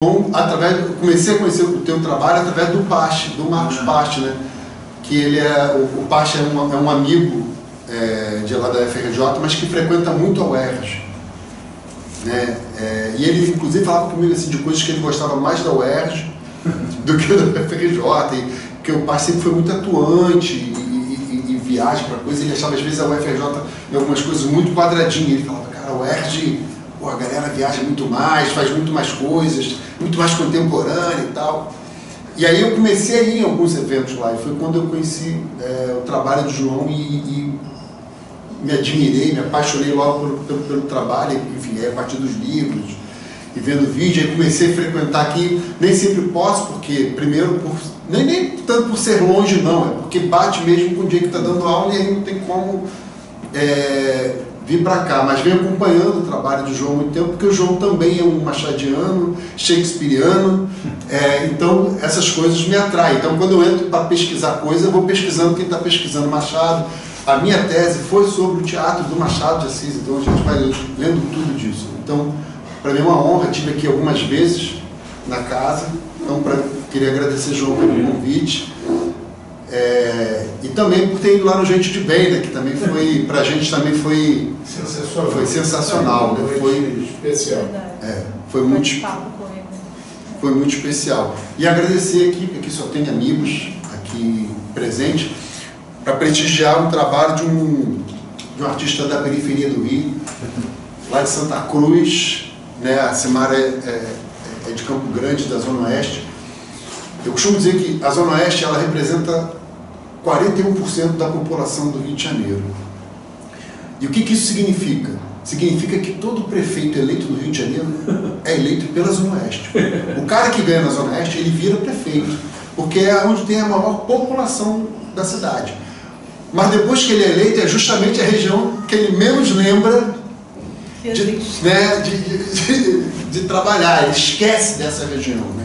Comecei a conhecer o teu trabalho através do Pache, do Marcos Pache, né? Que ele o Pache é um amigo de lá da FRJ, mas que frequenta muito a UERJ, né? E ele inclusive falava comigo assim, de coisas que ele gostava mais da UERJ do que da FRJ, porque o Pache sempre foi muito atuante e viaja para coisas. Ele achava às vezes a UFRJ em algumas coisas muito quadradinha. Ele falava, cara, a UERJ, pô, a galera viaja muito mais, faz muito mais coisas, muito mais contemporânea e tal. E aí eu comecei a ir em alguns eventos lá, e foi quando eu conheci o trabalho do João e me admirei, me apaixonei logo pelo trabalho, enfim, a partir dos livros e vendo vídeo. Aí comecei a frequentar aqui, nem sempre posso, porque primeiro, nem tanto por ser longe não, é porque bate mesmo com o dia que está dando aula e aí não tem como vir para cá, mas venho acompanhando o trabalho do João há muito tempo, porque o João também é um machadiano, shakespeariano, então essas coisas me atraem. Então quando eu entro para pesquisar coisa, eu vou pesquisando quem está pesquisando Machado. A minha tese foi sobre o teatro do Machado de Assis, então a gente vai lendo tudo disso. Então, para mim é uma honra, estive aqui algumas vezes na casa, então queria agradecer, João, pelo convite. E também por ter ido lá no Gente de Bem, né, que também foi, pra gente também foi sensacional. Foi sensacional, né? Foi especial. Foi muito especial. E agradecer aqui, porque aqui só tem amigos aqui presentes, para prestigiar um trabalho de um artista da periferia do Rio, lá de Santa Cruz, né? A Simara é de Campo Grande, da Zona Oeste. Eu costumo dizer que a Zona Oeste ela representa 41% da população do Rio de Janeiro. E o que isso significa? Significa que todo prefeito eleito no Rio de Janeiro é eleito pela Zona Oeste. O cara que ganha na Zona Oeste, ele vira prefeito, porque é onde tem a maior população da cidade. Mas depois que ele é eleito, é justamente a região que ele menos lembra de trabalhar. Ele esquece dessa região, né?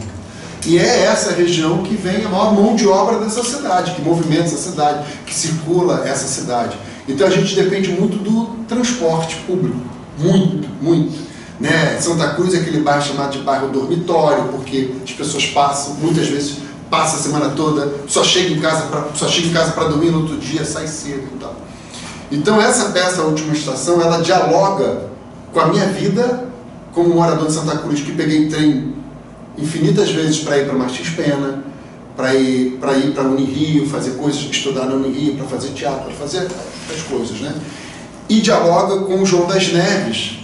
E é essa região que vem a maior mão de obra dessa cidade, que movimenta essa cidade, que circula essa cidade. Então a gente depende muito do transporte público, muito. Né? Santa Cruz é aquele bairro chamado de bairro dormitório, porque as pessoas passam, muitas vezes passa a semana toda, só chega em casa para dormir, no outro dia sai cedo e tal. Então essa peça, A Última Estação, ela dialoga com a minha vida como morador de Santa Cruz, que peguei trem infinitas vezes para ir para Martins Pena, para ir para Unirio, fazer coisas, estudar na Unirio, para fazer teatro, para fazer as coisas, né? E dialoga com o João das Neves,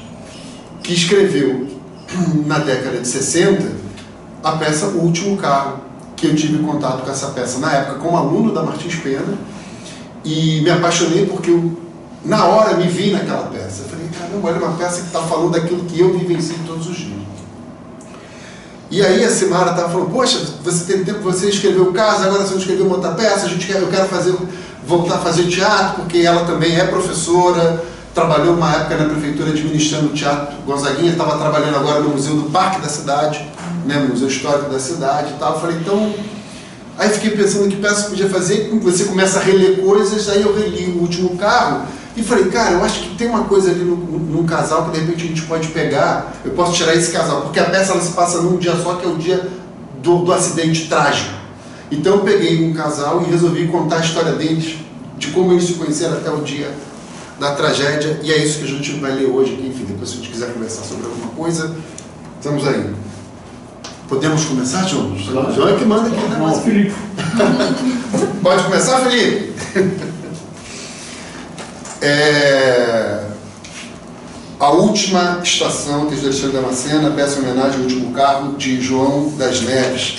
que escreveu na década de 60 a peça O Último Carro, que eu tive contato com essa peça na época como aluno da Martins Pena, e me apaixonei porque eu, na hora, me vi naquela peça. Eu falei, caramba, olha uma peça que está falando daquilo que eu vivencio todos os dias. E aí a Simara estava falando, poxa, você tem tempo, você escreveu o caso, agora você não escreveu uma outra peça, eu quero voltar a fazer teatro, porque ela também é professora, trabalhou uma época na prefeitura administrando o Teatro Gonzaguinha, estava trabalhando agora no Museu do Parque da Cidade, né, Museu Histórico da Cidade e tal. Eu falei, então... Aí fiquei pensando que peça podia fazer, você começa a reler coisas, aí eu reli O Último Carro, e falei, cara, eu acho que tem uma coisa ali num casal que de repente a gente pode pegar, eu posso tirar esse casal, porque a peça ela se passa num dia só, que é o dia do acidente trágico. Então eu peguei um casal e resolvi contar a história deles, de como eles se conheceram até o dia da tragédia, e é isso que a gente vai ler hoje aqui. Enfim, depois se a gente quiser conversar sobre alguma coisa, estamos aí. Podemos começar, João? João é que manda aqui, né? Mas, Felipe. Pode começar, Felipe? A Última Estação, texto de Alexandre Damasceno, peça em homenagem ao Último Carro, de João das Neves.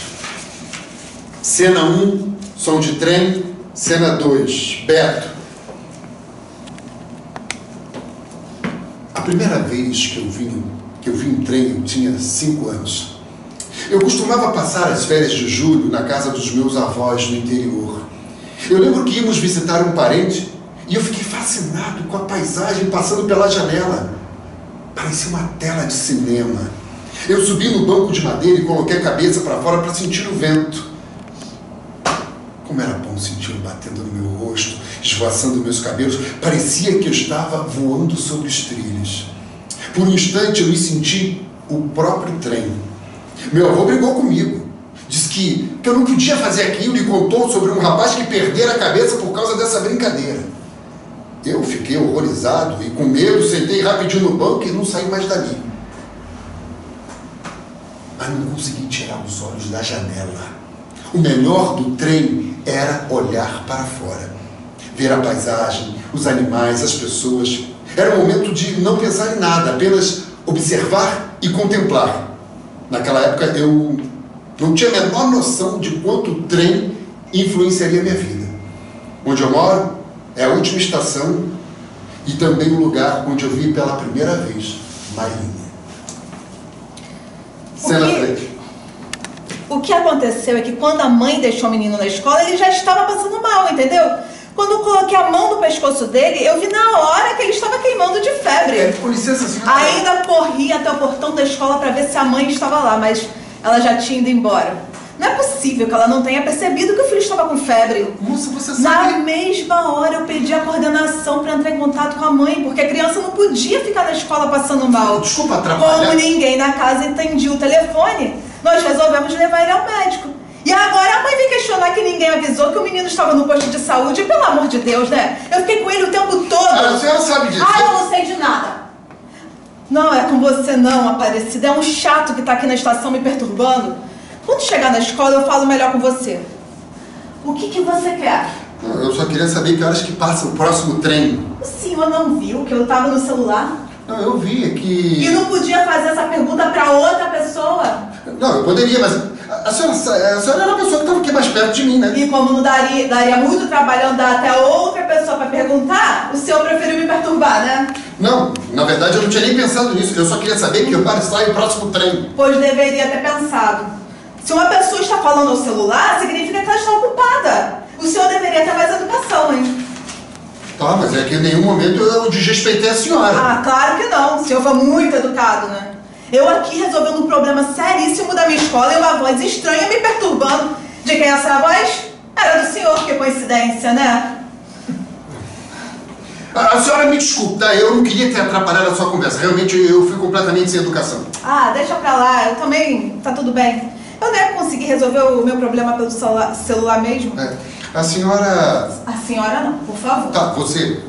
Cena 1, som de trem. Cena 2, Beto. A primeira vez que eu vi um trem, eu tinha 5 anos. Eu costumava passar as férias de julho na casa dos meus avós no interior. Eu lembro que íamos visitar um parente e eu fiquei fascinado com a paisagem passando pela janela. Parecia uma tela de cinema. Eu subi no banco de madeira e coloquei a cabeça para fora para sentir o vento. Como era bom sentir batendo no meu rosto, esvoaçando meus cabelos. Parecia que eu estava voando sobre os trilhos. Por um instante eu me senti o próprio trem. Meu avô brigou comigo. Disse que eu não podia fazer aquilo e contou sobre um rapaz que perdera a cabeça por causa dessa brincadeira. Eu fiquei horrorizado e com medo sentei rapidinho no banco e não saí mais dali. Mas não consegui tirar os olhos da janela. O melhor do trem era olhar para fora. Ver a paisagem, os animais, as pessoas. Era um momento de não pensar em nada, apenas observar e contemplar. Naquela época eu não tinha a menor noção de quanto o trem influenciaria a minha vida. Onde eu moro é a última estação e também o lugar onde eu vi pela primeira vez Marinha. Cena 3. O que aconteceu é que quando a mãe deixou o menino na escola, ele já estava passando mal, entendeu? Quando eu coloquei a mão no pescoço dele, eu vi na hora que ele estava queimando de febre. Com licença, senhora. Ainda corri até o portão da escola para ver se a mãe estava lá, mas ela já tinha ido embora. Não é possível que ela não tenha percebido que o filho estava com febre. Moça, você sabe... Na mesma hora eu pedi a coordenação para entrar em contato com a mãe, porque a criança não podia ficar na escola passando mal. Desculpa atrapalhar. Como ninguém na casa entendia o telefone, nós resolvemos levar ele ao médico. E agora a mãe vem questionar que ninguém avisou que o menino estava no posto de saúde. Pelo amor de Deus, né? Eu fiquei com ele o tempo todo. A senhora sabe disso. Ah, eu não sei de nada. Não, é com você não, Aparecida. É um chato que tá aqui na estação me perturbando. Quando chegar na escola eu falo melhor com você. O que você quer? Eu só queria saber que horas que passa o próximo trem. O senhor não viu que eu estava no celular? Não, eu vi, é que... E não podia fazer essa pergunta para outra pessoa? Não, eu poderia, mas a senhora era a pessoa que estava aqui mais perto de mim, né? E como não daria muito trabalho andar até outra pessoa para perguntar, o senhor preferiu me perturbar, né? Não, na verdade eu não tinha nem pensado nisso. Eu só queria saber que horas sai o próximo trem. Pois deveria ter pensado. Se uma pessoa está falando ao celular, significa que ela está ocupada. O senhor deveria ter mais educação, hein? Tá, mas é que em nenhum momento eu desrespeitei a senhora. Ah, claro que não. O senhor foi muito educado, né? Eu aqui resolvendo um problema seríssimo da minha escola e uma voz estranha me perturbando. De quem é essa voz? Era do senhor, que coincidência, né? A senhora me desculpe, tá? Eu não queria ter atrapalhado a sua conversa. Realmente eu fui completamente sem educação. Ah, deixa pra lá. Eu também... Tá tudo bem. Eu nem consegui resolver o meu problema pelo celular mesmo. É. A senhora... A senhora não, por favor. Tá, você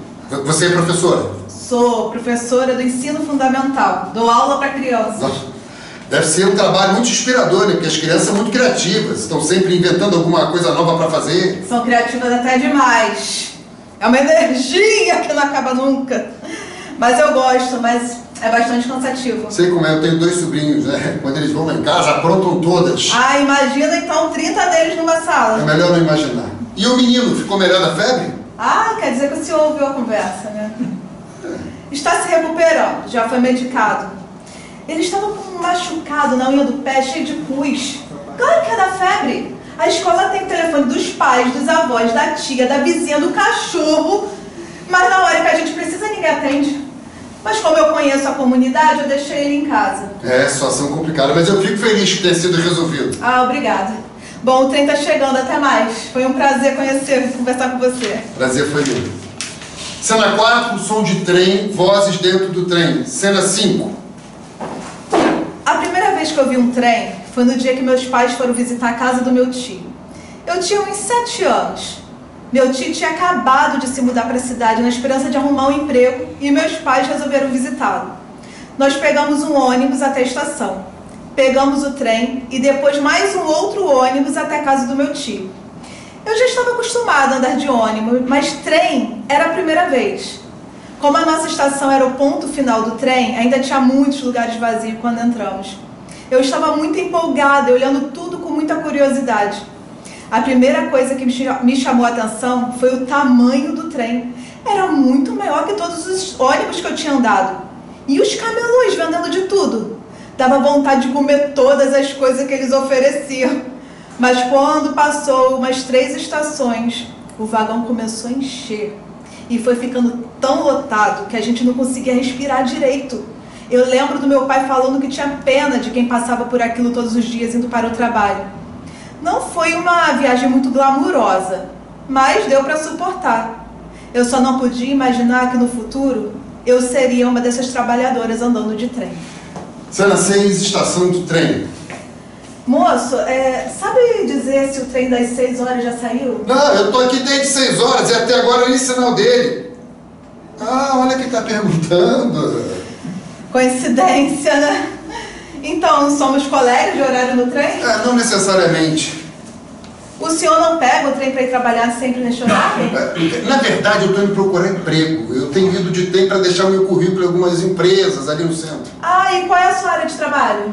é professora? Sou professora do ensino fundamental. Dou aula para crianças. Nossa, deve ser um trabalho muito inspirador, né? Porque as crianças são muito criativas. Estão sempre inventando alguma coisa nova para fazer. São criativas até demais. É uma energia que não acaba nunca. Mas eu gosto, mas é bastante cansativo. Sei como é, eu tenho 2 sobrinhos, né? Quando eles vão lá em casa, aprontam todas. Ah, imagina então 30 deles numa sala. É melhor não imaginar. E o menino, ficou melhor da febre? Ah, quer dizer que o senhor ouviu a conversa, né? Está se recuperando, já foi medicado. Ele estava com um machucado na unha do pé, cheio de pus. Claro que é da febre. A escola tem o telefone dos pais, dos avós, da tia, da vizinha, do cachorro. Mas na hora que a gente precisa, ninguém atende. Mas como eu conheço a comunidade, eu deixei ele em casa. É, situação complicada, mas eu fico feliz que tenha sido resolvido. Ah, obrigada. Bom, o trem tá chegando, até mais. Foi um prazer conversar com você. Prazer foi meu. Cena 4, som de trem, vozes dentro do trem. Cena 5. A primeira vez que eu vi um trem foi no dia que meus pais foram visitar a casa do meu tio. Eu tinha uns 7 anos. Meu tio tinha acabado de se mudar para a cidade na esperança de arrumar um emprego e meus pais resolveram visitá-lo. Nós pegamos um ônibus até a estação. Pegamos o trem e depois mais um outro ônibus até a casa do meu tio. Eu já estava acostumada a andar de ônibus, mas trem era a primeira vez. Como a nossa estação era o ponto final do trem, ainda tinha muitos lugares vazios quando entramos. Eu estava muito empolgada, olhando tudo com muita curiosidade. A primeira coisa que me chamou a atenção foi o tamanho do trem. Era muito maior que todos os ônibus que eu tinha andado. E os camelôs vendendo de tudo. Dava vontade de comer todas as coisas que eles ofereciam. Mas quando passou umas 3 estações, o vagão começou a encher. E foi ficando tão lotado que a gente não conseguia respirar direito. Eu lembro do meu pai falando que tinha pena de quem passava por aquilo todos os dias indo para o trabalho. Não foi uma viagem muito glamurosa, mas deu para suportar. Eu só não podia imaginar que no futuro eu seria uma dessas trabalhadoras andando de trem. Cena 6, estação do trem. Moço, sabe dizer se o trem das 6 horas já saiu? Não, eu tô aqui desde 6 horas e até agora eu nem sinal dele. Ah, olha quem tá perguntando. Coincidência, né? Então, somos colegas de horário no trem? Não necessariamente. O senhor não pega o trem para ir trabalhar sempre neste horário? Na verdade, eu estou indo procurar emprego. Eu tenho ido de trem para deixar o meu currículo em algumas empresas ali no centro. Ah, e qual é a sua área de trabalho?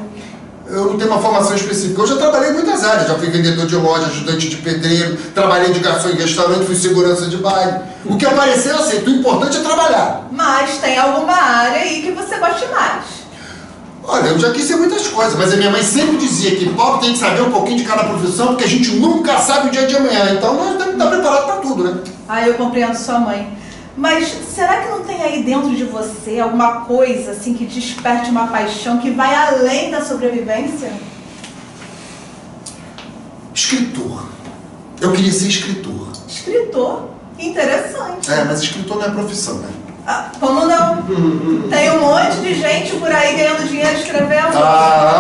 Eu não tenho uma formação específica. Eu já trabalhei em muitas áreas. Já fui vendedor de loja, ajudante de pedreiro, trabalhei de garçom em restaurante, fui segurança de baile. O que aparecer, eu aceito. O importante é trabalhar. Mas tem alguma área aí que você goste mais? Olha, eu já quis ser muitas coisas, mas a minha mãe sempre dizia que pobre tem que saber um pouquinho de cada profissão, porque a gente nunca sabe o dia de amanhã. Então nós temos que estar preparados para tudo, né? Ah, eu compreendo sua mãe. Mas será que não tem aí dentro de você alguma coisa assim que desperte uma paixão que vai além da sobrevivência? Escritor. Eu queria ser escritor. Escritor? Interessante. Mas escritor não é profissão, né? Ah, como não? Tem um monte de gente por aí ganhando dinheiro escrevendo.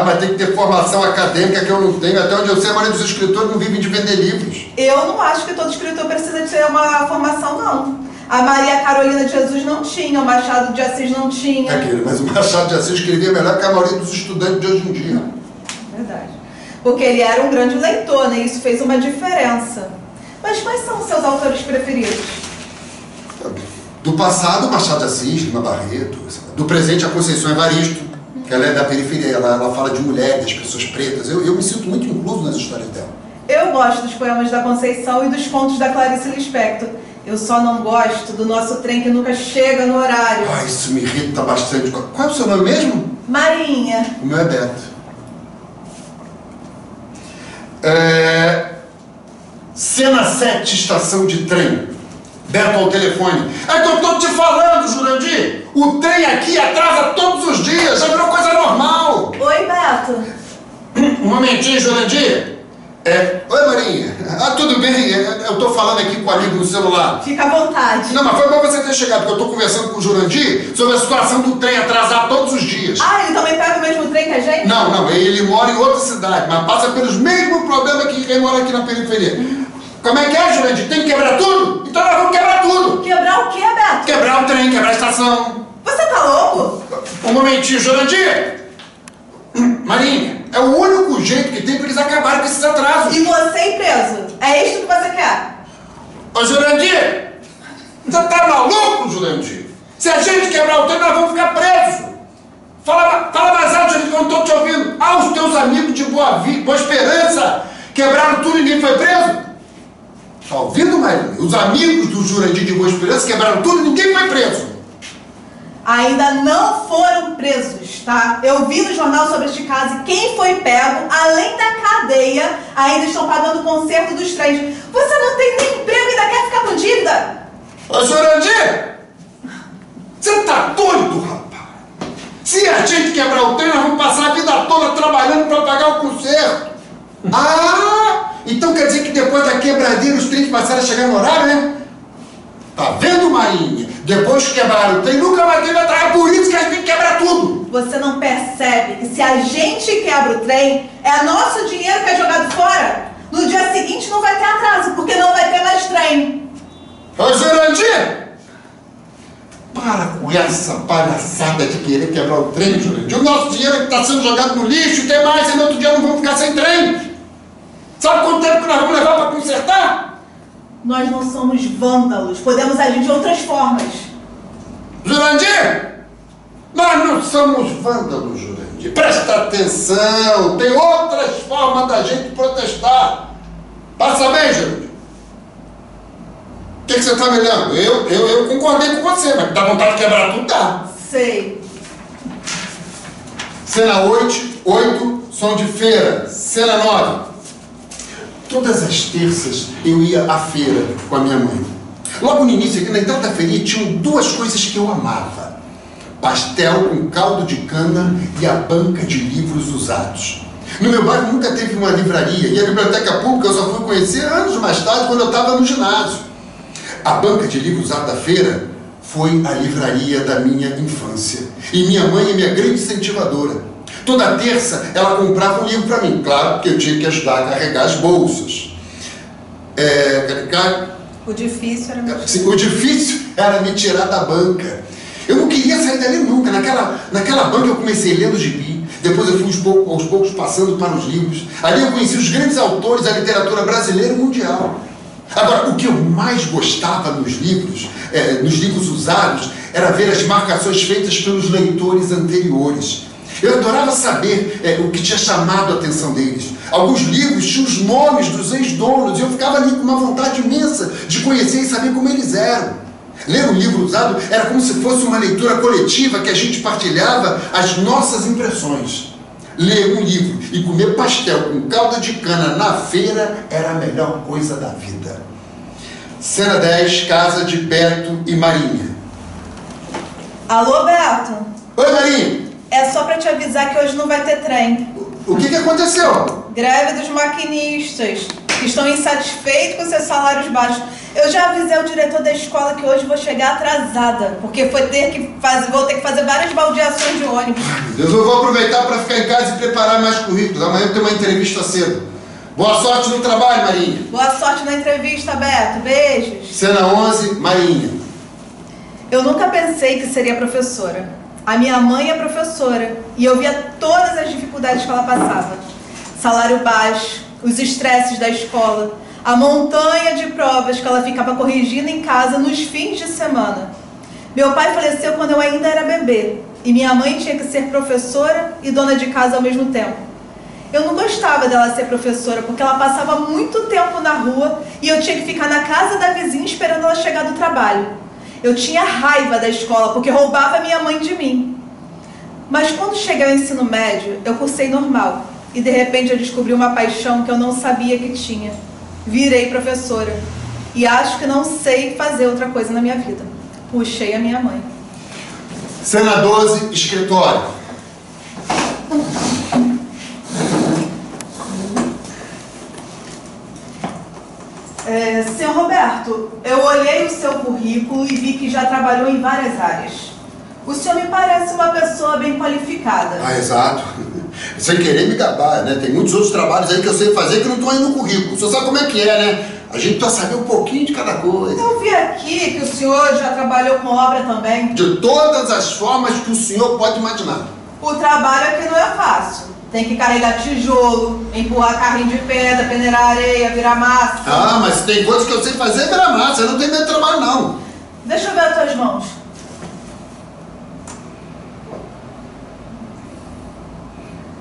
Mas tem que ter formação acadêmica que eu não tenho. Até onde eu sei, a maioria dos escritores não vivem de vender livros. Eu não acho que todo escritor precisa de ter uma formação, não. A Maria Carolina de Jesus não tinha, o Machado de Assis não tinha. Mas o Machado de Assis escrevia melhor que a maioria dos estudantes de hoje em dia. Verdade. Porque ele era um grande leitor, né? Isso fez uma diferença. Mas quais são os seus autores preferidos? Do passado, Machado de Assis, Lima Barreto. Do presente, a Conceição Evaristo, que ela é da periferia, ela fala de mulheres, das pessoas pretas. Eu me sinto muito incluso nas histórias dela. Eu gosto dos poemas da Conceição e dos contos da Clarice Lispector. Eu só não gosto do nosso trem que nunca chega no horário. Isso me irrita bastante. Qual é o seu nome mesmo? Marinha. O meu é Beto. Cena 7, estação de trem. Beto ao telefone. É que eu tô te falando, Jurandir. O trem aqui atrasa todos os dias. Já virou coisa normal. Oi, Beto. Um momentinho, Jurandir. Oi, Marinha. Tudo bem? Eu tô falando aqui com o amigo no celular. Fica à vontade. Não, mas foi bom você ter chegado, porque eu tô conversando com o Jurandir sobre a situação do trem atrasar todos os dias. Ele também pega o mesmo trem que a gente? Não, ele mora em outra cidade, mas passa pelos mesmos problemas que quem mora aqui na periferia. Como é que é, Jurandir? Tem que quebrar tudo? Então nós vamos quebrar tudo. Quebrar o quê, Beto? Quebrar o trem, quebrar a estação. Você tá louco? Um momentinho, Jurandir. Marinha, é o único jeito que tem para eles acabarem com esses atrasos. E você ir preso? É isso que você quer? Ô, Jurandir, você tá maluco, Jurandir? Se a gente quebrar o trem, nós vamos ficar presos. Fala mais alto, Jurandir, que eu não tô te ouvindo. Os teus amigos de Boa Esperança quebraram tudo e ninguém foi preso? Tá ouvindo, Marinha? Os amigos do Jurandir de Boa Esperança quebraram tudo e ninguém foi preso. Ainda não foram presos, tá? Eu vi no jornal sobre este caso e quem foi pego, além da cadeia, ainda estão pagando o conserto dos trens. Você não tem nem emprego e ainda quer ficar com dívida? Ô, Jurandir! Você tá doido, rapaz? Se a gente quebrar o trem, nós vamos passar a vida toda trabalhando para pagar o conserto. Então quer dizer que depois da quebradeira os trens passaram a chegar no horário, né? Tá vendo, Marinha? Depois que quebraram o trem, nunca mais teve atraso. É por isso que a gente tem que quebrar tudo. Você não percebe que se a gente quebra o trem, é nosso dinheiro que é jogado fora? No dia seguinte não vai ter atraso, porque não vai ter mais trem. Ô, Jurandir! Para com essa palhaçada de querer quebrar o trem, Jurandir. O nosso dinheiro é que está sendo jogado no lixo e tem mais, e no outro dia não vamos ficar sem trem. Sabe quanto tempo que nós vamos levar para consertar? Nós não somos vândalos, podemos agir de outras formas. Jurandir! Nós não somos vândalos, Jurandir. Presta atenção, tem outras formas da gente protestar. Passa bem, Jurandir. O que você está me olhando? Eu concordei com você, mas dá vontade de quebrar tudo, dá. Sei. Cena 8, som de feira. Cena 9. Todas as terças eu ia à feira com a minha mãe. Logo no início, na entrada da feira, tinham duas coisas que eu amava. Pastel com caldo de cana e a banca de livros usados. No meu bairro nunca teve uma livraria e a biblioteca pública eu só fui conhecer anos mais tarde, quando eu estava no ginásio. A banca de livros usada da feira foi a livraria da minha infância. E minha mãe é minha grande incentivadora. Toda terça ela comprava um livro para mim. Claro que eu tinha que ajudar a carregar as bolsas. O difícil era o difícil era me tirar da banca. Eu não queria sair dali nunca. Naquela banca eu comecei lendo gibi. Depois eu fui aos poucos passando para os livros. Ali eu conheci os grandes autores da literatura brasileira e mundial. Agora, o que eu mais gostava nos livros usados, era ver as marcações feitas pelos leitores anteriores. Eu adorava saber o que tinha chamado a atenção deles. Alguns livros tinham os nomes dos ex-donos e eu ficava ali com uma vontade imensa de conhecer e saber como eles eram. Ler um livro usado era como se fosse uma leitura coletiva que a gente partilhava as nossas impressões. Ler um livro e comer pastel com calda de cana na feira era a melhor coisa da vida. Cena 10, casa de Beto e Marinha. Alô, Beto? Oi, Marinha. É só pra te avisar que hoje não vai ter trem. O que aconteceu? Greve dos maquinistas, que estão insatisfeitos com seus salários baixos. Eu já avisei o diretor da escola que hoje vou chegar atrasada, porque vou ter que fazer várias baldeações de ônibus. Eu vou aproveitar para ficar em casa e preparar mais currículos. Amanhã eu tenho uma entrevista cedo. Boa sorte no trabalho, Marinha. Boa sorte na entrevista, Beto. Beijos. Cena 11, Marinha. Eu nunca pensei que seria professora. A minha mãe é professora e eu via todas as dificuldades que ela passava. Salário baixo, os estresses da escola, a montanha de provas que ela ficava corrigindo em casa nos fins de semana. Meu pai faleceu quando eu ainda era bebê e minha mãe tinha que ser professora e dona de casa ao mesmo tempo. Eu não gostava dela ser professora porque ela passava muito tempo na rua e eu tinha que ficar na casa da vizinha esperando ela chegar do trabalho. Eu tinha raiva da escola porque roubava minha mãe de mim. Mas quando cheguei ao ensino médio, eu cursei normal e de repente eu descobri uma paixão que eu não sabia que tinha. Virei professora e acho que não sei fazer outra coisa na minha vida. Puxei a minha mãe. Cena 12, escritório. Senhor Roberto, eu olhei o seu currículo e vi que já trabalhou em várias áreas. O senhor me parece uma pessoa bem qualificada. Ah, exato. Sem querer me gabar, né? Tem muitos outros trabalhos aí que eu sei fazer que não estão aí no currículo. O senhor sabe como é que é, né? A gente precisa saber um pouquinho de cada coisa. Eu vi aqui que o senhor já trabalhou com obra também. De todas as formas que o senhor pode imaginar. O trabalho aqui não é fácil. Tem que carregar tijolo, empurrar carrinho de pedra, peneirar areia, virar massa. Ah, mas tem coisas que eu sei fazer virar massa. Eu não tenho medo de trabalho, não. Deixa eu ver as tuas mãos.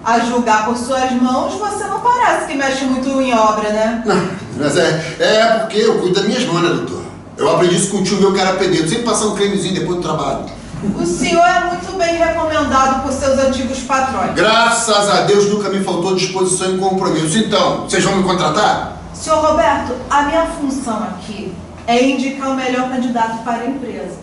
A julgar por suas mãos, você não parece que mexe muito em obra, né? Não, mas é porque eu cuido das minhas mãos, né, doutor? Eu aprendi isso com o tio meu que era pedreiro. Sempre passar um cremezinho depois do trabalho. O senhor é muito bem recomendado por seus antigos patrões. Graças a Deus nunca me faltou disposição e compromisso. Então, vocês vão me contratar? Senhor Roberto, a minha função aqui é indicar o melhor candidato para a empresa.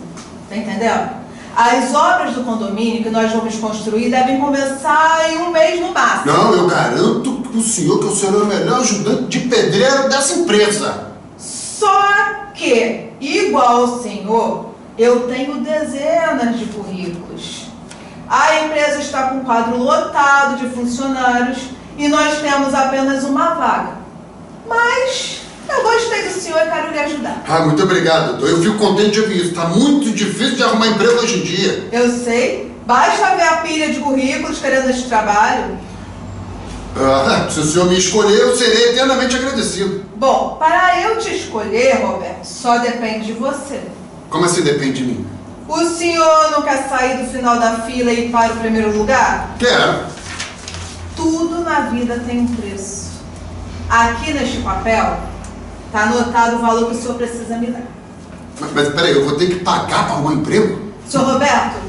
Tá entendendo? As obras do condomínio que nós vamos construir devem começar em um mês no máximo. Não, eu garanto pro senhor que o senhor é o melhor ajudante de pedreiro dessa empresa. Só que, igual ao senhor, eu tenho dezenas de currículos. A empresa está com um quadro lotado de funcionários e nós temos apenas uma vaga. Mas eu gostei do senhor e quero lhe ajudar. Ah, muito obrigado, doutor. Eu fico contente de ouvir isso. Está muito difícil de arrumar emprego hoje em dia. Eu sei. Basta ver a pilha de currículos querendo esse trabalho. Ah, se o senhor me escolher, eu serei eternamente agradecido. Bom, para eu te escolher, Roberto, só depende de você. Como assim depende de mim? O senhor não quer sair do final da fila e ir para o primeiro lugar? Quero. Tudo na vida tem um preço. Aqui neste papel está anotado o valor que o senhor precisa me dar. Mas peraí, eu vou ter que pagar para arrumar emprego? Senhor Roberto,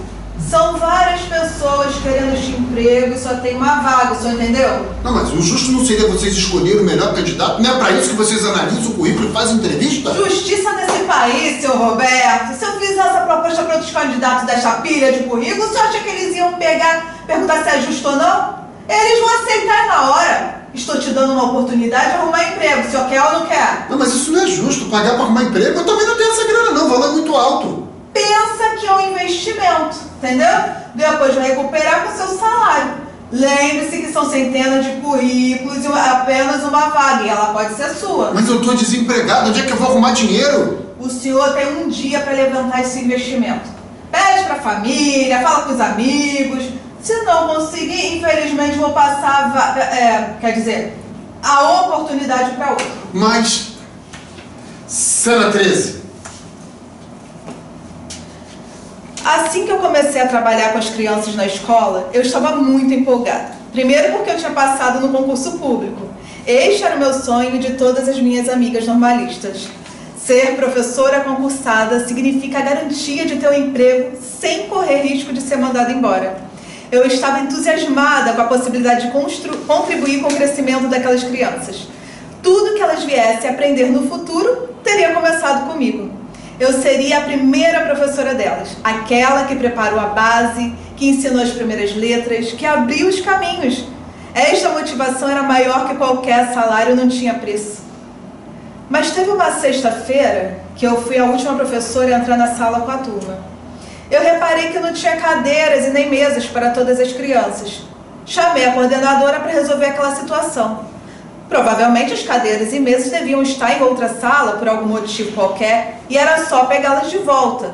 são várias pessoas querendo este emprego e só tem uma vaga, o senhor entendeu? Não, mas o justo não seria vocês escolherem o melhor candidato? Não é para isso que vocês analisam o currículo e fazem entrevista? Justiça nesse país, senhor Roberto. Se eu fizer essa proposta para outros candidatos desta pilha de currículo, o senhor acha que eles iam perguntar se é justo ou não? Eles vão aceitar na hora. Estou te dando uma oportunidade de arrumar emprego. O senhor quer ou não quer? Não, mas isso não é justo. Pagar para arrumar emprego, eu também não tenho essa grana não. O valor é muito alto. Pensa que é um investimento, entendeu? Depois vai recuperar com o seu salário. Lembre-se que são centenas de currículos e apenas uma vaga, e ela pode ser sua. Mas eu estou desempregado, onde é que eu vou arrumar dinheiro? O senhor tem um dia para levantar esse investimento. Pede para a família, fala com os amigos. Se não conseguir, infelizmente vou passar a oportunidade para outro. Mas, cena 13. Assim que eu comecei a trabalhar com as crianças na escola, eu estava muito empolgada. Primeiro porque eu tinha passado no concurso público. Este era o meu sonho de todas as minhas amigas normalistas. Ser professora concursada significa a garantia de ter um emprego sem correr risco de ser mandada embora. Eu estava entusiasmada com a possibilidade de contribuir com o crescimento daquelas crianças. Tudo que elas viessem a aprender no futuro teria começado comigo. Eu seria a primeira professora delas, aquela que preparou a base, que ensinou as primeiras letras, que abriu os caminhos. Esta motivação era maior que qualquer salário, não tinha preço. Mas teve uma sexta-feira que eu fui a última professora a entrar na sala com a turma. Eu reparei que não tinha cadeiras e nem mesas para todas as crianças. Chamei a coordenadora para resolver aquela situação. Provavelmente as cadeiras e mesas deviam estar em outra sala por algum motivo qualquer e era só pegá-las de volta.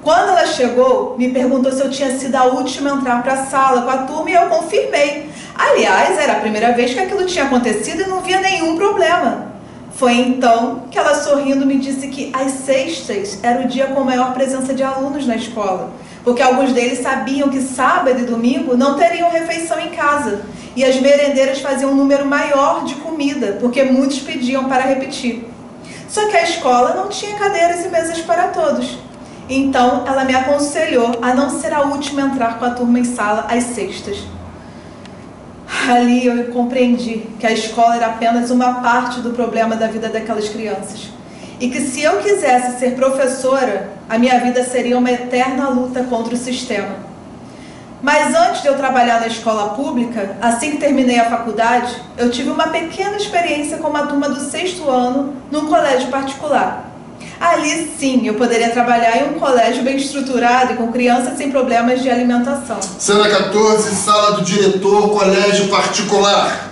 Quando ela chegou, me perguntou se eu tinha sido a última a entrar para a sala com a turma e eu confirmei. Aliás, era a primeira vez que aquilo tinha acontecido e não via nenhum problema. Foi então que ela, sorrindo, me disse que às sextas era o dia com maior presença de alunos na escola, porque alguns deles sabiam que sábado e domingo não teriam refeição em casa, e as merendeiras faziam um número maior de comida, porque muitos pediam para repetir. Só que a escola não tinha cadeiras e mesas para todos. Então, ela me aconselhou a não ser a última a entrar com a turma em sala às sextas. Ali eu compreendi que a escola era apenas uma parte do problema da vida daquelas crianças. E que se eu quisesse ser professora, a minha vida seria uma eterna luta contra o sistema. Mas antes de eu trabalhar na escola pública, assim que terminei a faculdade, eu tive uma pequena experiência com uma turma do 6º ano num colégio particular. Ali sim, eu poderia trabalhar em um colégio bem estruturado e com crianças sem problemas de alimentação. Cena 14, sala do diretor, colégio particular.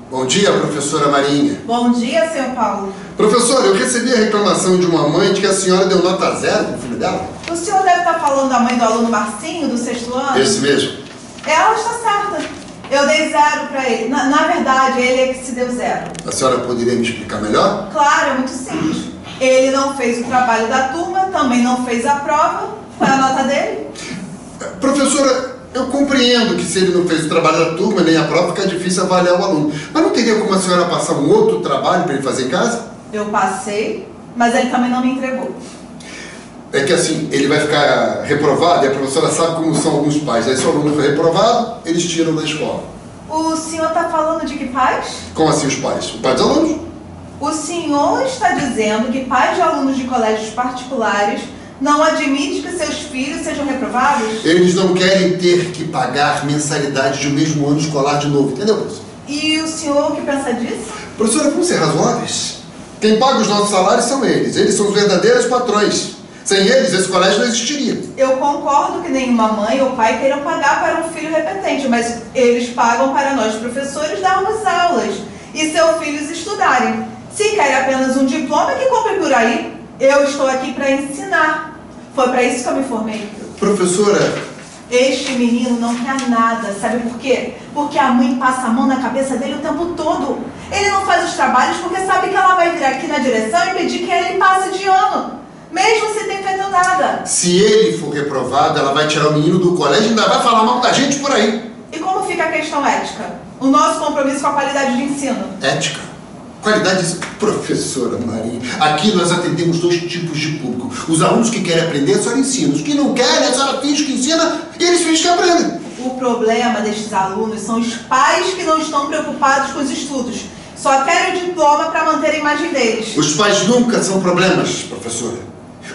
Bom dia, professora Marinha. Bom dia, senhor Paulo. Professora, eu recebi a reclamação de uma mãe de que a senhora deu nota 0 pro filho dela. O senhor deve estar falando da mãe do aluno Marcinho, do 6º ano? Esse mesmo. Ela está certa. Eu dei 0 para ele. Na verdade, ele é que se deu 0. A senhora poderia me explicar melhor? Claro, é muito simples. Ele não fez o trabalho da turma, também não fez a prova. Qual é a nota dele? Professora, eu compreendo que se ele não fez o trabalho da turma, nem a prova, fica difícil avaliar o aluno. Mas não teria como a senhora passar um outro trabalho para ele fazer em casa? Eu passei, mas ele também não me entregou. É que assim, ele vai ficar reprovado e a professora sabe como são alguns pais. Aí se o aluno foi reprovado, eles tiram da escola. O senhor está falando de que pais? Como assim os pais? O pai dos alunos? O senhor está dizendo que pais de alunos de colégios particulares não admitem que seus filhos sejam reprovados? Eles não querem ter que pagar mensalidade de um mesmo ano escolar de novo, entendeu, professor? E o senhor o que pensa disso? Professora, vamos ser razoáveis. Quem paga os nossos salários são eles. Eles são os verdadeiros patrões. Sem eles, esse colégio não existiria. Eu concordo que nenhuma mãe ou pai queiram pagar para um filho repetente, mas eles pagam para nós professores darmos aulas e seus filhos estudarem. Se quer apenas um diploma, que compre por aí. Eu estou aqui para ensinar. Foi para isso que eu me formei. Professora... Este menino não quer nada, sabe por quê? Porque a mãe passa a mão na cabeça dele o tempo todo. Ele não faz os trabalhos porque sabe que ela vai vir aqui na direção e pedir que ele passe de ano, mesmo sem ter feito nada. Se ele for reprovado, ela vai tirar o menino do colégio e ainda vai falar mal da gente por aí. E como fica a questão ética? O nosso compromisso com a qualidade de ensino? Ética? Qualidade, professora Marinha, aqui nós atendemos 2 tipos de público. Os alunos que querem aprender, a senhora ensina. Os que não querem, a senhora finge que ensina e eles fingem que aprendem. O problema destes alunos são os pais que não estão preocupados com os estudos. Só querem o diploma para manter a imagem deles. Os pais nunca são problemas, professora.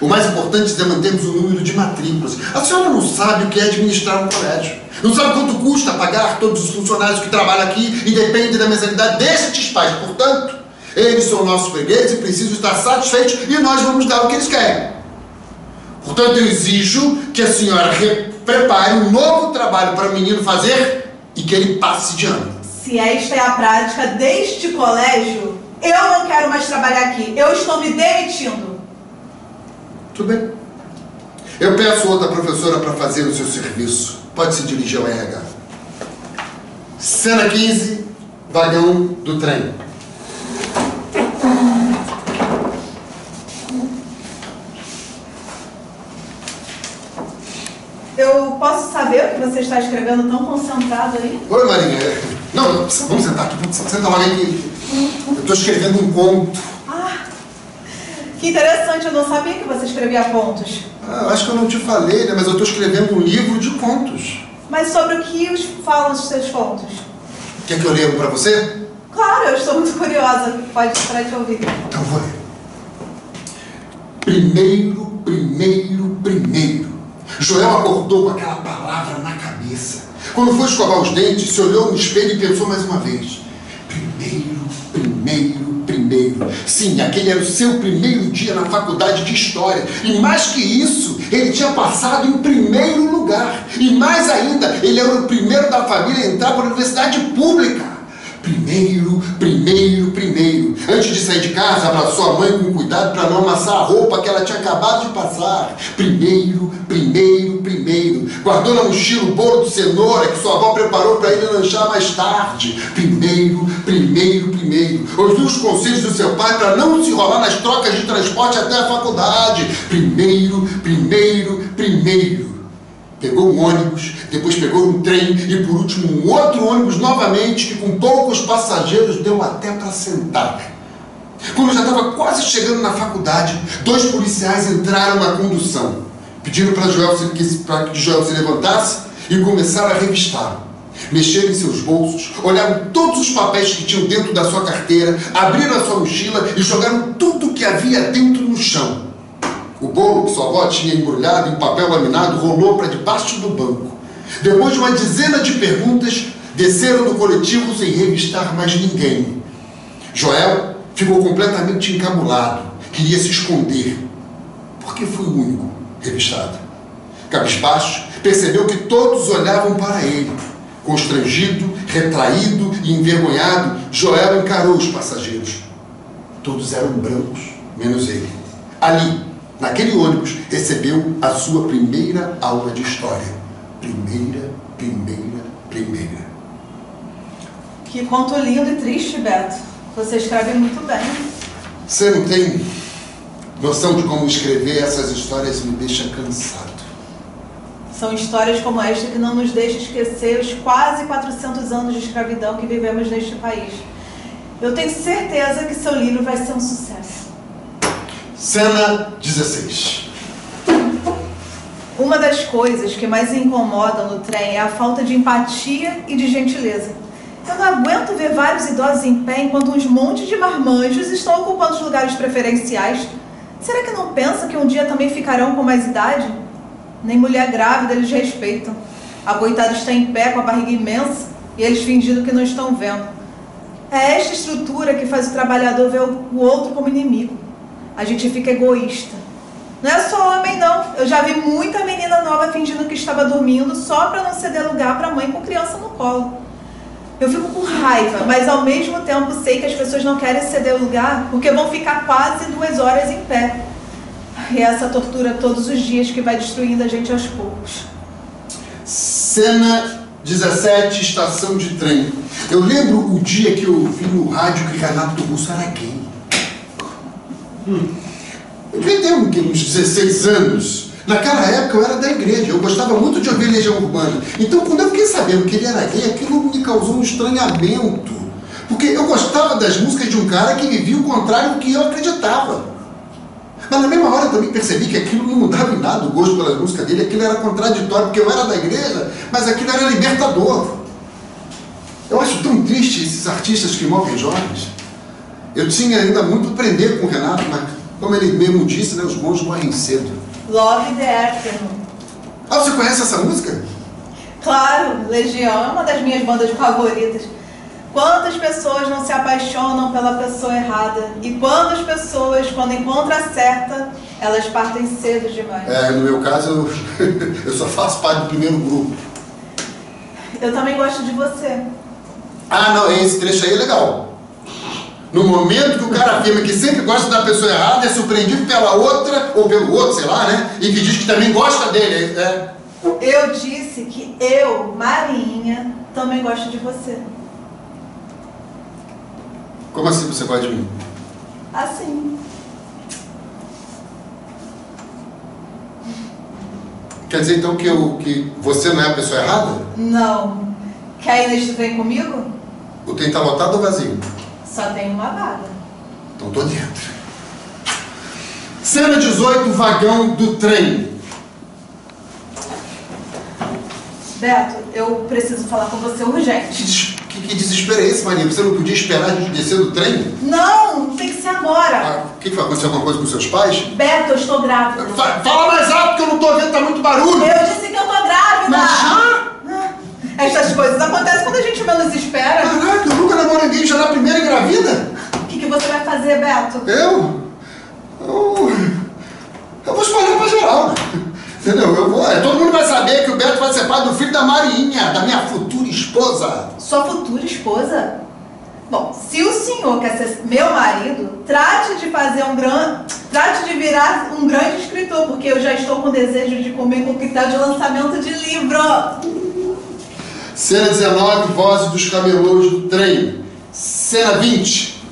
O mais importante é mantermos o número de matrículas. A senhora não sabe o que é administrar um colégio. Não sabe quanto custa pagar todos os funcionários que trabalham aqui e depende da mensalidade destes pais. Portanto, eles são nossos fregueses e precisam estar satisfeitos e nós vamos dar o que eles querem. Portanto, eu exijo que a senhora prepare um novo trabalho para o menino fazer e que ele passe de ano. Se esta é a prática deste colégio, eu não quero mais trabalhar aqui. Eu estou me demitindo. Tudo bem. Eu peço outra professora para fazer o seu serviço. Pode se dirigir ao RH. Cena 15, vagão do trem. Eu posso saber o que você está escrevendo tão concentrado aí? Oi, Marinha. Não, vamos sentar aqui. Senta logo aqui. Eu estou escrevendo um conto. Ah, que interessante. Eu não sabia que você escrevia contos. Eu acho que eu não te falei, né? Mas eu estou escrevendo um livro de contos. Mas sobre o que falam os seus contos? Quer que eu leia um para você? Claro, eu estou muito curiosa. Pode esperar te ouvir. Então vou ler. Primeiro. Joel acordou com aquela palavra na cabeça. Quando foi escovar os dentes, se olhou no espelho e pensou mais uma vez. Primeiro. Sim, aquele era o seu primeiro dia na faculdade de História. E mais que isso, ele tinha passado em primeiro lugar. E mais ainda, ele era o primeiro da família a entrar para a universidade pública. Primeiro. Antes de sair de casa, abraçou a mãe com cuidado para não amassar a roupa que ela tinha acabado de passar. Primeiro. Guardou na mochila o bolo de cenoura que sua avó preparou para ele lanchar mais tarde. Primeiro. Ouviu os conselhos do seu pai para não se enrolar nas trocas de transporte até a faculdade. Primeiro. Pegou um ônibus, depois pegou um trem e por último um outro ônibus novamente que com poucos passageiros deu até para sentar. Quando já estava quase chegando na faculdade, 2 policiais entraram na condução. Pediram para que Joel se levantasse e começaram a revistá-lo. Mexeram em seus bolsos, olharam todos os papéis que tinham dentro da sua carteira, abriram a sua mochila e jogaram tudo que havia dentro no chão. O bolo que sua avó tinha embrulhado em papel laminado rolou para debaixo do banco. Depois de uma dezena de perguntas, desceram do coletivo sem revistar mais ninguém. Joel ficou completamente encabulado, queria se esconder, porque foi o único revistado. Cabisbaixo, percebeu que todos olhavam para ele. Constrangido, retraído e envergonhado, Joel encarou os passageiros. Todos eram brancos, menos ele. Ali, naquele ônibus, recebeu a sua primeira aula de história. Primeira. Que conto lindo e triste, Beto. Você escreve muito bem. Você não tem noção de como escrever essas histórias me deixa cansado. São histórias como esta que não nos deixam esquecer os quase 400 anos de escravidão que vivemos neste país. Eu tenho certeza que seu livro vai ser um sucesso. Cena 16. Uma das coisas que mais incomodam no trem é a falta de empatia e de gentileza. Eu não aguento ver vários idosos em pé enquanto uns montes de marmanjos estão ocupando os lugares preferenciais. Será que não pensa que um dia também ficarão com mais idade? Nem mulher grávida eles respeitam. A coitada está em pé com a barriga imensa e eles fingindo que não estão vendo. É esta estrutura que faz o trabalhador ver o outro como inimigo. A gente fica egoísta. Não é só homem, não. Eu já vi muita menina nova fingindo que estava dormindo só para não ceder lugar para a mãe com criança no colo. Eu fico com raiva, mas ao mesmo tempo sei que as pessoas não querem ceder o lugar porque vão ficar quase 2 horas em pé. E é essa tortura todos os dias que vai destruindo a gente aos poucos. Cena 17, estação de trem. Eu lembro o dia que eu vi no rádio que Renato Russo era gay. Eu devia ter uns 16 anos. Naquela época eu era da igreja, eu gostava muito de ouvir Legião Urbana. Então quando eu fiquei sabendo que ele era gay, aquilo me causou um estranhamento. Porque eu gostava das músicas de um cara que vivia o contrário do que eu acreditava. Mas na mesma hora eu também percebi que aquilo não mudava em nada o gosto pelas músicas dele, aquilo era contraditório, porque eu era da igreja, mas aquilo era libertador. Eu acho tão triste esses artistas que morrem jovens. Eu tinha ainda muito a aprender com o Renato, mas como ele mesmo disse, né, os bons morrem cedo. Love the Afternoon. Ah, você conhece essa música? Claro, Legião é uma das minhas bandas favoritas. Quantas pessoas não se apaixonam pela pessoa errada? E quantas pessoas, quando encontram a certa, elas partem cedo demais? No meu caso, eu só faço parte do primeiro grupo. Eu também gosto de você. Ah, não, esse trecho aí é legal. No momento que o cara afirma que sempre gosta da pessoa errada, é surpreendido pela outra, ou pelo outro, sei lá, né? E que diz que também gosta dele. Eu disse que eu, Marinha, também gosto de você. Como assim você gosta de mim? Assim. Quer dizer então que você não é a pessoa errada? Não. Quer ir vem comigo? O trem tá lotado ou vazio? Só tem uma vaga. Então tô dentro. Cena 18, vagão do trem. Beto, eu preciso falar com você urgente. Que desespero é esse, Maria? Você não podia esperar a gente descer do trem? Não, tem que ser agora. O que vai acontecer? Alguma coisa com seus pais? Beto, eu estou grávida. Fala mais alto que eu não tô vendo, tá muito barulho. Eu disse que eu tô grávida. Mas já? Essas coisas acontecem quando a gente menos espera. Caraca, eu nunca namoro ninguém já na primeira engravida. O que você vai fazer, Beto? Eu vou espalhar pra geral, né? Entendeu? Todo mundo vai saber que o Beto vai ser pai do filho da Marinha, da minha futura esposa. Sua futura esposa? Bom, se o senhor quer ser meu marido, trate de virar um grande escritor, porque eu já estou com desejo de comer coquetel de lançamento de livro. Cena 19, vozes dos camelôs do trem. Cena 20.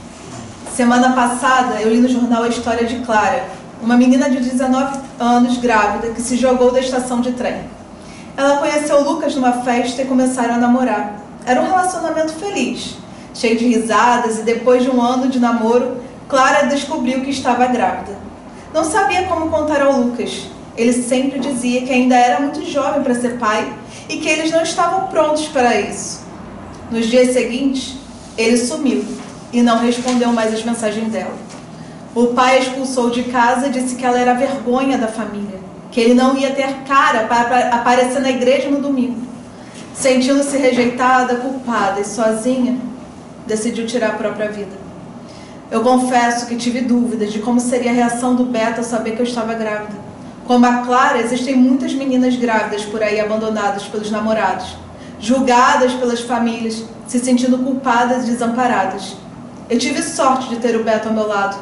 Semana passada, eu li no jornal a história de Clara, uma menina de 19 anos grávida que se jogou da estação de trem. Ela conheceu Lucas numa festa e começaram a namorar. Era um relacionamento feliz, cheio de risadas, e depois de um ano de namoro, Clara descobriu que estava grávida. Não sabia como contar ao Lucas. Ele sempre dizia que ainda era muito jovem para ser pai e que eles não estavam prontos para isso. Nos dias seguintes, ele sumiu e não respondeu mais as mensagens dela. O pai a expulsou de casa e disse que ela era a vergonha da família, que ele não ia ter cara para aparecer na igreja no domingo. Sentindo-se rejeitada, culpada e sozinha, decidiu tirar a própria vida. Eu confesso que tive dúvidas de como seria a reação do Beto ao saber que eu estava grávida. Como a Clara, existem muitas meninas grávidas por aí abandonadas pelos namorados, julgadas pelas famílias, se sentindo culpadas e desamparadas. Eu tive sorte de ter o Beto ao meu lado,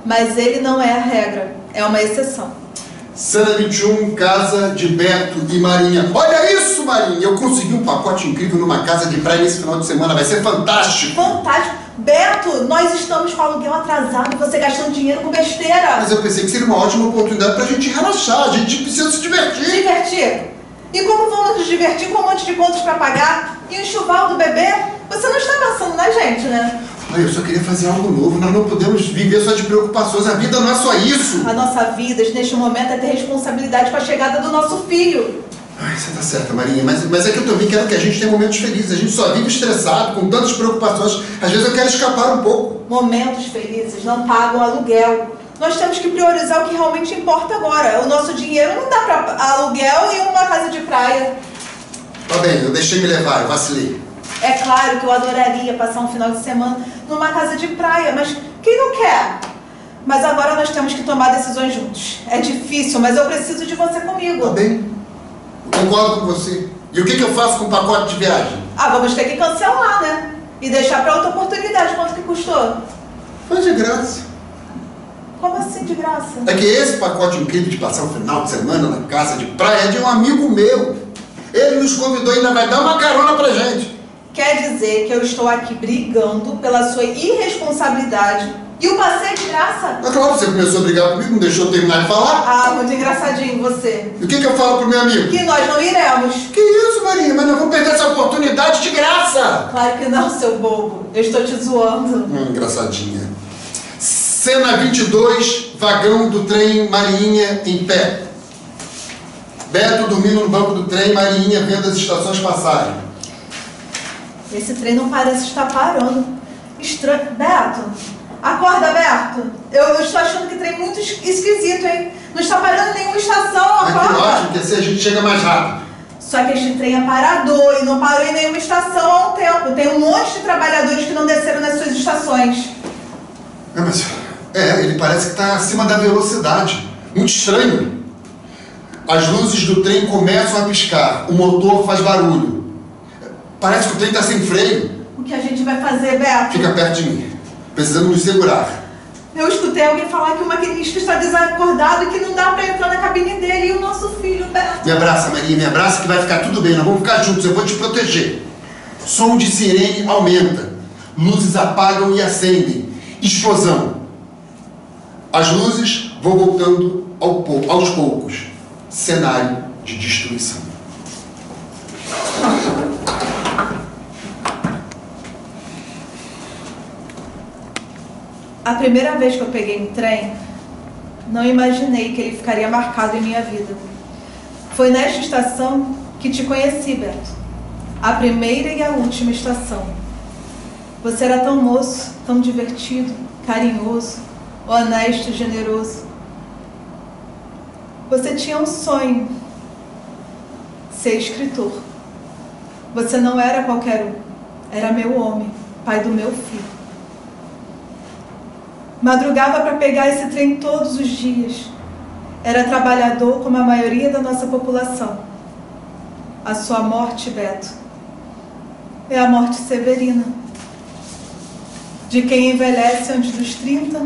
mas ele não é a regra, é uma exceção. Cena 21, casa de Beto e Marinha. Olha isso, Marinha! Eu consegui um pacote incrível numa casa de praia nesse final de semana. Vai ser fantástico! Fantástico! Beto, nós estamos com o aluguel atrasado e você gastando dinheiro com besteira. Mas eu pensei que seria uma ótima oportunidade pra gente relaxar. A gente precisa se divertir. Divertir? E como vamos nos divertir com um monte de contas pra pagar? E o enxoval do bebê? Você não está pensando na gente, né? Ai, eu só queria fazer algo novo. Nós não podemos viver só de preocupações. A vida não é só isso. A nossa vida, neste momento, é ter responsabilidade com a chegada do nosso filho. Ai, você tá certa, Marinha. Mas é que eu também quero que a gente tenha momentos felizes. A gente só vive estressado, com tantas preocupações. Às vezes eu quero escapar um pouco. Momentos felizes não pagam aluguel. Nós temos que priorizar o que realmente importa agora. O nosso dinheiro não dá para aluguel e uma casa de praia. Tá bem, eu deixei me levar, eu vacilei. É claro que eu adoraria passar um final de semana numa casa de praia, mas quem não quer? Mas agora nós temos que tomar decisões juntos. É difícil, mas eu preciso de você comigo. Tá bem, eu concordo com você. E o que eu faço com o pacote de viagem? Ah, vamos ter que cancelar, né? E deixar para outra oportunidade. Quanto que custou? Foi de graça. Como assim de graça? É que esse pacote incrível de passar um final de semana na casa de praia é de um amigo meu. Ele nos convidou e ainda vai dar uma carona pra gente. Quer dizer que eu estou aqui brigando pela sua irresponsabilidade e o passeio de graça? É claro, você começou a brigar comigo, não deixou eu terminar de falar. Ah, muito engraçadinho você. E o que eu falo pro meu amigo? Que nós não iremos. Que isso, Maria? Mas nós vamos perder essa oportunidade de graça. Claro que não, seu bobo. Eu estou te zoando. Engraçadinha. Cena 22, vagão do trem, Marinha em pé. Beto dormindo no banco do trem, Marinha vendo as estações passarem. Esse trem não parece estar parando. Estranho. Beto, acorda, Beto. Eu estou achando que trem muito esquisito, hein? Não está parando em nenhuma estação, Mas que acorda. ótimo, que assim a gente chega mais rápido. Só que este trem é parador e não parou em nenhuma estação há um tempo. Tem um monte de trabalhadores que não desceram nas suas estações. Mas ele parece que está acima da velocidade. Muito estranho. As luzes do trem começam a piscar. O motor faz barulho. Parece que o trem está sem freio. O que a gente vai fazer, Beto? Fica perto de mim. Precisamos nos segurar. Eu escutei alguém falar que o maquinista está desacordado e que não dá para entrar na cabine dele. E o nosso filho, Beto? Me abraça, Maria, me abraça que vai ficar tudo bem. Nós vamos ficar juntos, eu vou te proteger. Som de sirene aumenta. Luzes apagam e acendem. Explosão. As luzes vão voltando aos poucos. Cenário de destruição. A primeira vez que eu peguei um trem, não imaginei que ele ficaria marcado em minha vida. Foi nesta estação que te conheci, Beto. A primeira e a última estação. Você era tão moço, tão divertido, carinhoso, honesto, generoso. Você tinha um sonho, ser escritor. Você não era qualquer um, era meu homem, pai do meu filho. Madrugava para pegar esse trem todos os dias. Era trabalhador como a maioria da nossa população. A sua morte, Beto, é a morte severina. De quem envelhece antes dos 30,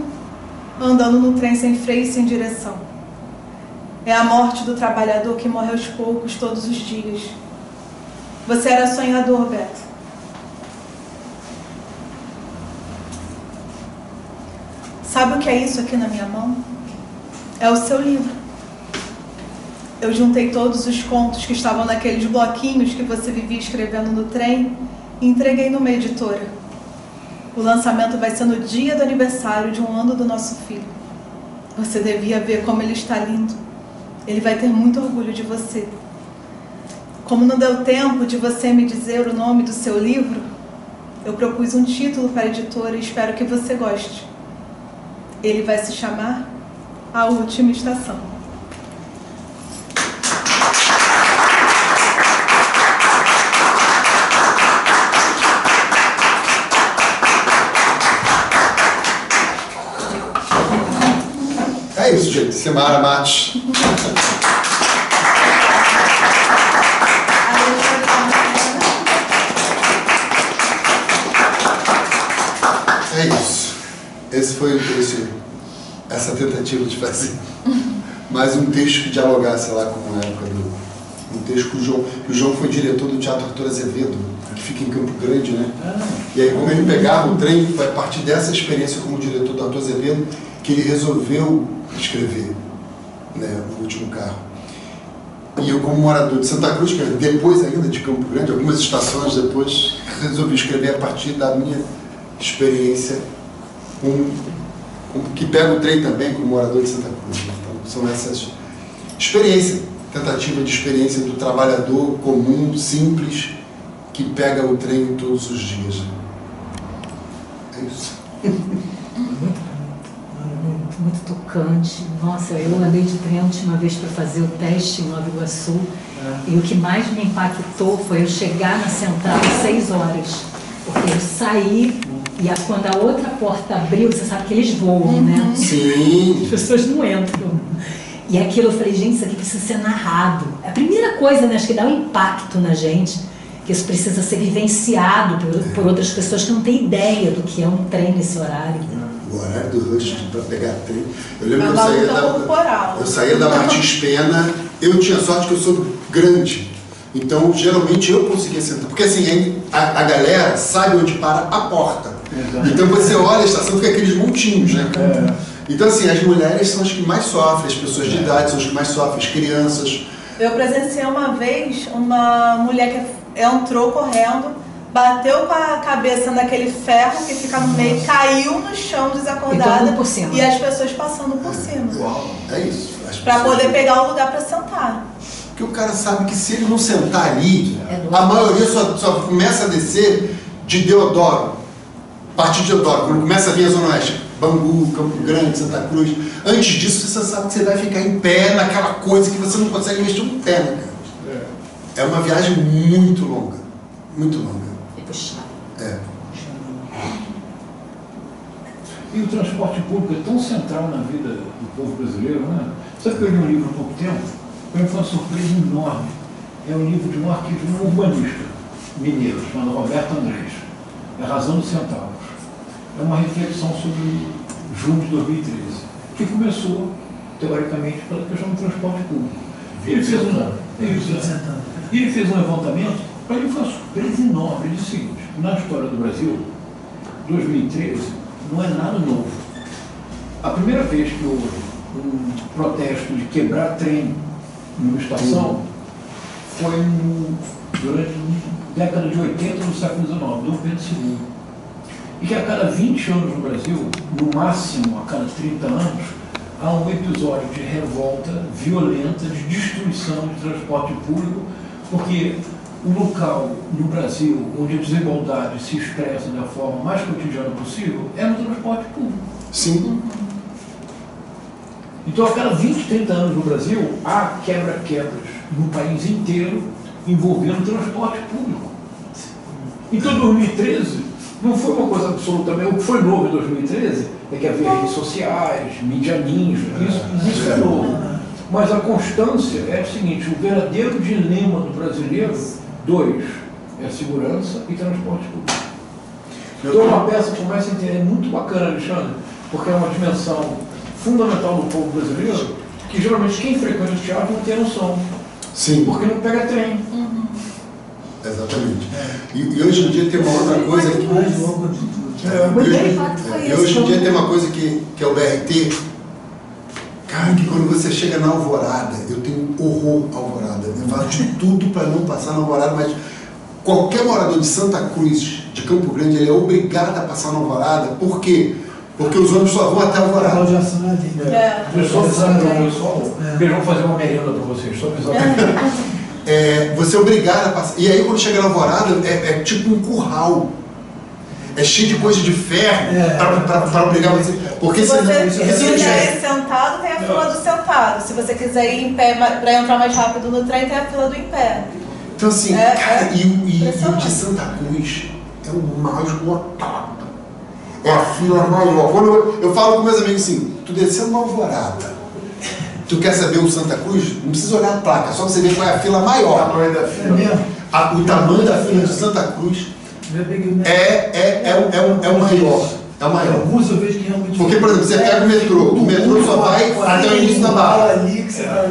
andando no trem sem freio e sem direção. É a morte do trabalhador que morre aos poucos todos os dias. Você era sonhador, Beto. Sabe o que é isso aqui na minha mão? É o seu livro. Eu juntei todos os contos que estavam naqueles bloquinhos que você vivia escrevendo no trem e entreguei numa editora. O lançamento vai ser no dia do aniversário de 1 ano do nosso filho. Você devia ver como ele está lindo. Ele vai ter muito orgulho de você. Como não deu tempo de você me dizer o nome do seu livro, eu propus um título para a editora e espero que você goste. Ele vai se chamar A Última Estação. É isso, gente. Semara Matos. É isso. Esse foi essa tentativa de fazer mais um texto que dialogasse lá com a época um texto que o João foi diretor do Teatro Arthur Azevedo, que fica em Campo Grande, né? E aí, como ele pegava o trem, foi a partir dessa experiência como diretor do Arthur Azevedo que ele resolveu escrever, né, O Último Carro. E eu, como morador de Santa Cruz, que depois ainda de Campo Grande, algumas estações depois, resolvi escrever a partir da minha experiência que pega o trem também como morador de Santa Cruz. Então, são essas experiências, tentativa de experiência do trabalhador comum, simples, que pega o trem todos os dias. É isso. Muito tocante. Nossa, eu andei de trem a última vez para fazer o teste em Nova Iguaçu e o que mais me impactou foi eu chegar na central às 6 horas, porque eu saí e quando a outra porta abriu, você sabe que eles voam, né? Sim. As pessoas não entram. E aquilo eu falei, gente, isso aqui precisa ser narrado. É a primeira coisa, né, acho que dá um impacto na gente, que isso precisa ser vivenciado por outras pessoas que não têm ideia do que é um trem nesse horário. O horário do rush para pegar trem. Eu lembro que eu saía da Martins Pena, eu tinha sorte que eu sou grande, então geralmente eu conseguia sentar, porque assim, a galera sabe onde para a porta. Exato. Então você olha a estação, fica aqueles montinhos, né? Então assim, as mulheres são as que mais sofrem, as pessoas de idade são as que mais sofrem, as crianças. Eu presenciei uma vez uma mulher que entrou correndo, bateu com a cabeça naquele ferro que fica no meio, caiu no chão desacordada e as pessoas passando por cima. Uau, é isso. Para poder pegar o lugar para sentar. Porque o cara sabe que se ele não sentar ali, a maioria só começa a descer de Deodoro, a partir de Deodoro, quando começa a vir a Zona Oeste, Bangu, Campo Grande, Santa Cruz. Antes disso, você sabe que você vai ficar em pé naquela coisa que você não consegue mexer um pé, né, cara? É uma viagem muito longa. Muito longa. É puxado. É. E o transporte público é tão central na vida do povo brasileiro, né? Sabe que eu li um livro há pouco tempo? Foi uma surpresa enorme. É um livro de um urbanista mineiro, chamado Roberto Andrés. É A Razão dos Centavos. É uma reflexão sobre junho de 2013, que começou, teoricamente, pela questão do transporte público. Ele fez um levantamento, para ele foi uma surpresa enorme. Ele disse o seguinte: na história do Brasil, 2013 não é nada novo. A primeira vez que houve um protesto de quebrar trem numa estação foi durante a década de 80 do século XIX, Dom Pedro II. E que a cada 20 anos no Brasil, no máximo a cada 30 anos, há um episódio de revolta violenta, de destruição de transporte público, porque o local no Brasil onde a desigualdade se expressa da forma mais cotidiana possível é no transporte público. Sim. Então, a cada 20, 30 anos no Brasil, há quebra-quebras no país inteiro envolvendo transporte público. Então, 2013 não foi uma coisa absolutamente... O que foi novo em 2013 é que havia redes sociais, mídia ninja, isso é novo. Mas a constância é o seguinte: o verdadeiro dilema do brasileiro, dois, é segurança e transporte público. Então, uma peça que começa a entender, é muito bacana, Alexandre, porque é uma dimensão fundamental do povo brasileiro, que geralmente quem frequenta o teatro não tem noção. Sim. Porque não pega trem. Exatamente. E hoje em dia tem uma outra coisa que... E hoje em dia tem uma coisa que é o BRT. Cara, que quando você chega na Alvorada, eu tenho horror à Alvorada. Eu faço de tudo para não passar na Alvorada, mas qualquer morador de Santa Cruz, de Campo Grande, ele é obrigado a passar na Alvorada. Por quê? Porque os ônibus só vão até a Alvorada. Eu só avisando para o pessoal, eles vão fazer uma merenda para vocês, só avisando. Você é obrigado a passar. E aí quando chega na Alvorada, é tipo um curral. É cheio de coisa de ferro para obrigar você. Porque se você quiser ir sentado, tem a fila do sentado. Se você quiser ir em pé para entrar mais rápido no trem, tem a fila do em pé. Então assim, cara, e o de Santa Cruz é o mais lotado. É a fila maior. Quando eu falo com meus amigos assim, tu descendo na Alvorada, tu quer saber o Santa Cruz? Não precisa olhar a placa, é só você ver qual é a fila maior. O tamanho da fila. O tamanho da fila de Santa Cruz é o maior. É o maior. Porque, por exemplo, você pega o metrô só vai até o início da barra.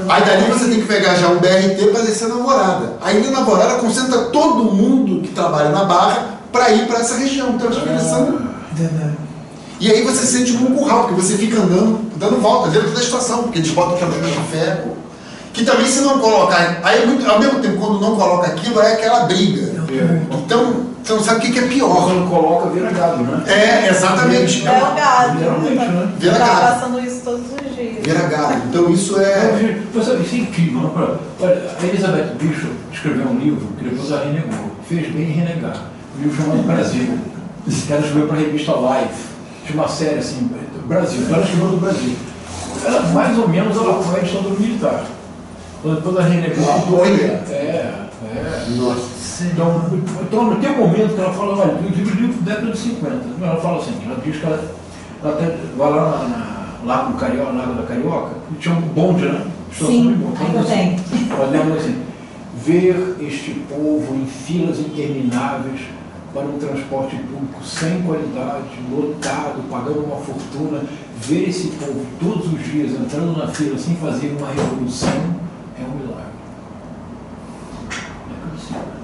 Aí dali você tem que pegar já um BRT para descer na Alvorada. Aí na Alvorada concentra todo mundo que trabalha na barra para ir para essa região. Então eles ficam pensando. E aí você se sente como um curral, porque você fica dando volta dentro da estação, porque eles botam caminhão de ferro. Que também, se não colocar. Aí, ao mesmo tempo, quando não coloca aquilo, é aquela briga. Então, você não sabe o que é pior. Quando coloca, vira gado, né? Exatamente. É o gado. Vira tá gado. passando isso todos os dias. Vira gado. Então, isso é. Isso é incrível. Olha, a Elizabeth Bishop escreveu um livro que depois ela renegou. Fez bem renegar. Um livro chamado Brasil. Que ela escreveu para a revista Life. Tinha uma série assim, Brasil. Ela escreveu do Brasil. Ela, mais ou menos, ela foi a ditadura militar. Depois ela renegou. Nossa. Então, tem um momento que ela fala, olha, o livro da década de 50. Ela fala assim, ela diz que ela até vai lá no Lago da Carioca, e tinha um bonde, né? Sim, ainda tem. Ela lembra assim, ver este povo em filas intermináveis para um transporte público sem qualidade, lotado, pagando uma fortuna, ver esse povo todos os dias entrando na fila sem fazer uma revolução, é um milagre.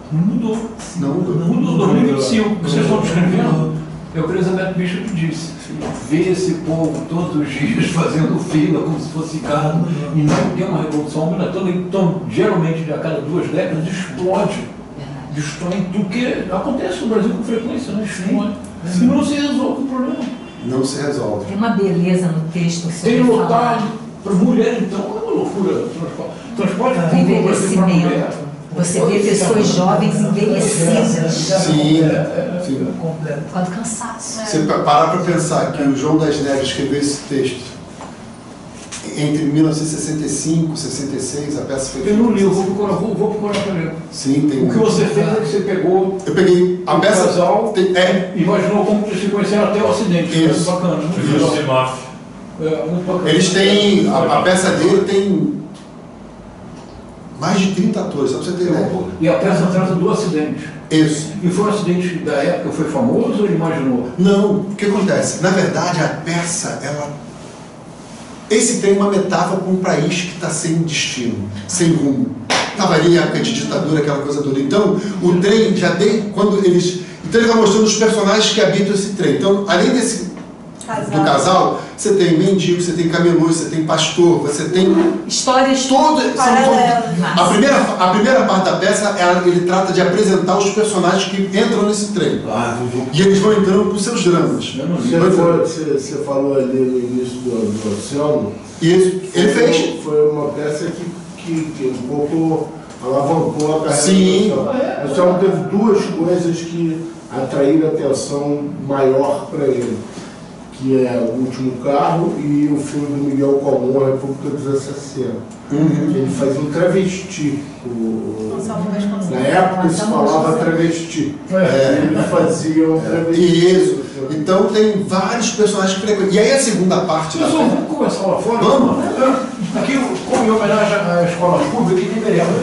Mudou. Mudou. 2025. Vocês estão descrevendo? É o que a Elizabeth Bishop disse. Ver esse povo todos os dias fazendo fila como se fosse gado e não ter uma revolução. Então, geralmente, a cada 2 décadas, explode. Destrói tudo, que acontece no Brasil com frequência, né? Explode. E não se resolve o problema. Não se resolve. Tem uma beleza no texto sobre tem lotado. Para mulher, então, é uma loucura. Transporte público, envelhecimento. Você vê pessoas jovens envelhecidas. Sim. Quando cansaço. Você parar para pensar que o João das Neves escreveu esse texto entre 1965 e 66, a peça foi... Eu não li, eu vou procurar para ler. Sim, tem... O que você fez é que você pegou... Eu peguei a peça... casal, imaginou como que se conheceram até o acidente. Isso. Muito bacana. Muito bacana. Eles têm... A peça dele tem mais de 30 atores, só pra você ter ideia. E a peça trata do acidente. Isso. E foi um acidente da época, foi famoso ou ele imaginou? Não, o que acontece? Na verdade, a peça, ela... Esse tem uma metáfora para um país que está sem destino, sem rumo. Estava ali a época de ditadura, aquela coisa toda. Então, o trem já tem... Quando eles... Então, ele vai mostrando os personagens que habitam esse trem. Então, além desse... do casal, você tem mendigo, você tem camelô, você tem pastor, você tem... Histórias paralelas. A primeira parte da peça, ele trata de apresentar os personagens que entram nesse trem. E eles vão entrando com seus dramas. Você falou ali no início do Oceano. E ele fez. Foi uma peça que um pouco alavancou a carreira. Sim. do Oceano. O Oceano teve duas coisas que atraíram atenção maior para ele, que é O Último Carro e o filme do Miguel Colón, A República dos Assassinos. Ele fazia um travesti. Na época se falava travesti. Ele fazia um travesti. Isso. Então tem vários personagens frequentes. E aí a segunda parte da Pessoal, vamos começar lá fora? Vamos. Aqui, como em homenagem à escola pública, que tem vereador.